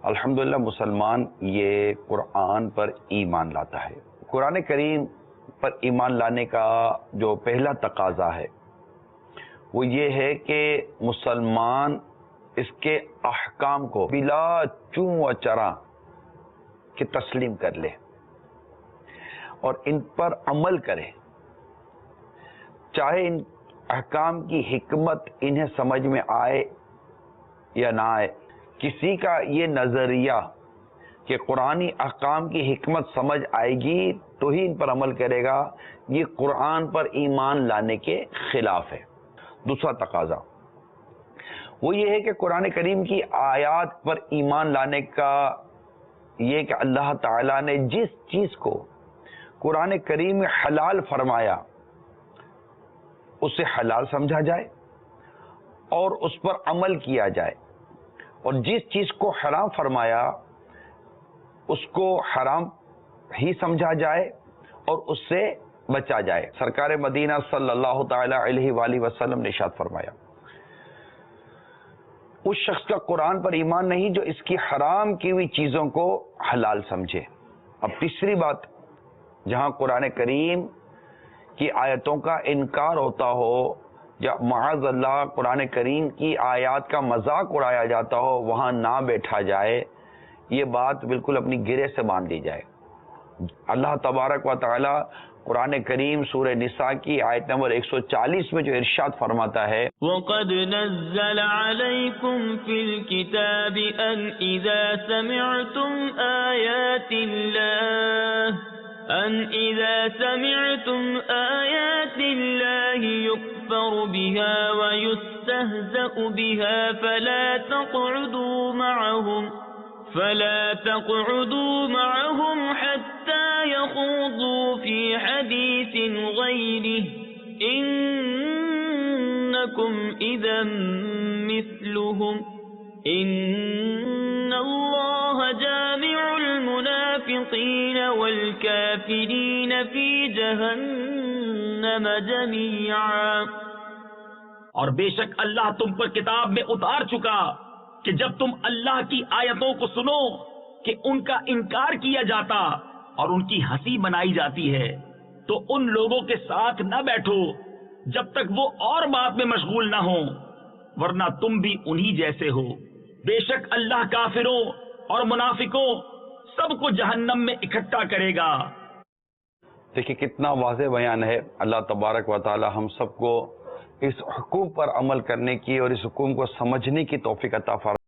الحمدللہ مسلمان یہ قرآن پر ایمان لاتا ہے۔ قرآن کریم پر ایمان لانے کا جو پہلا تقاضا ہے وہ یہ ہے کہ مسلمان اس کے احکام کو بلا چوں و چرا کہ تسلیم کر لے اور ان پر عمل کرے، چاہے ان احکام کی حکمت انہیں سمجھ میں آئے یا نہ آئے۔ کسی کا یہ نظریہ کہ قرآنی احکام کی حکمت سمجھ آئے گی تو ہی ان پر عمل کرے گا، یہ قرآن پر ایمان لانے کے خلاف ہے۔ دوسرا تقاضا وہ یہ ہے کہ قرآن کریم کی آیات پر ایمان لانے کا یہ کہ اللہ تعالیٰ نے جس چیز کو قرآن کریم میں حلال فرمایا اسے حلال سمجھا جائے اور اس پر عمل کیا جائے، اور جس چیز کو حرام فرمایا اس کو حرام ہی سمجھا جائے اور اس سے بچا جائے۔ سرکار مدینہ صلی اللہ تعالی علیہ وآلہ وسلم نے ارشاد فرمایا، اس شخص کا قرآن پر ایمان نہیں جو اس کی حرام کی ہوئی چیزوں کو حلال سمجھے۔ اب تیسری بات، جہاں قرآن کریم کی آیتوں کا انکار ہوتا ہو یا معاذ اللہ قرآن کریم کی آیات کا مذاق اڑایا جاتا ہو، وہاں نہ بیٹھا جائے، یہ بات بالکل اپنی گرے سے باندھ لی جائے۔ اللہ تبارک و تعالی قرآن کریم سورہ نساء کی آیت نمبر 140 میں جو ارشاد فرماتا ہے، وَقَدْ نَزَّلَ عَلَيْكُمْ فِي الْكِتَابِ أَنْ إِذَا سَمِعْتُمْ آيَاتِ اللَّهِ يُكْفَرُ بِهَا وَيُسْتَهْزَأُ بِهَا فلا تقعدوا معهم حتى يخوضوا في حديث غيره إنكم إذا مثلهم إن الله جامع المنافقين والكافرين في جهنم جميعا۔ اور بے شک اللہ تم پر کتاب میں اتار چکا کہ جب تم اللہ کی آیتوں کو سنو کہ ان کا انکار کیا جاتا اور ان کی ہنسی منائی جاتی ہے تو ان لوگوں کے ساتھ نہ بیٹھو جب تک وہ اور بات میں مشغول نہ ہوں، ورنہ تم بھی انہی جیسے ہو۔ بے شک اللہ کافروں اور منافقوں سب کو جہنم میں اکٹھا کرے گا۔ دیکھیں کتنا واضح بیان ہے۔ اللہ تبارک و تعالی ہم سب کو اس حکم پر عمل کرنے کی اور اس حکم کو سمجھنے کی توفیق عطا فرمائے۔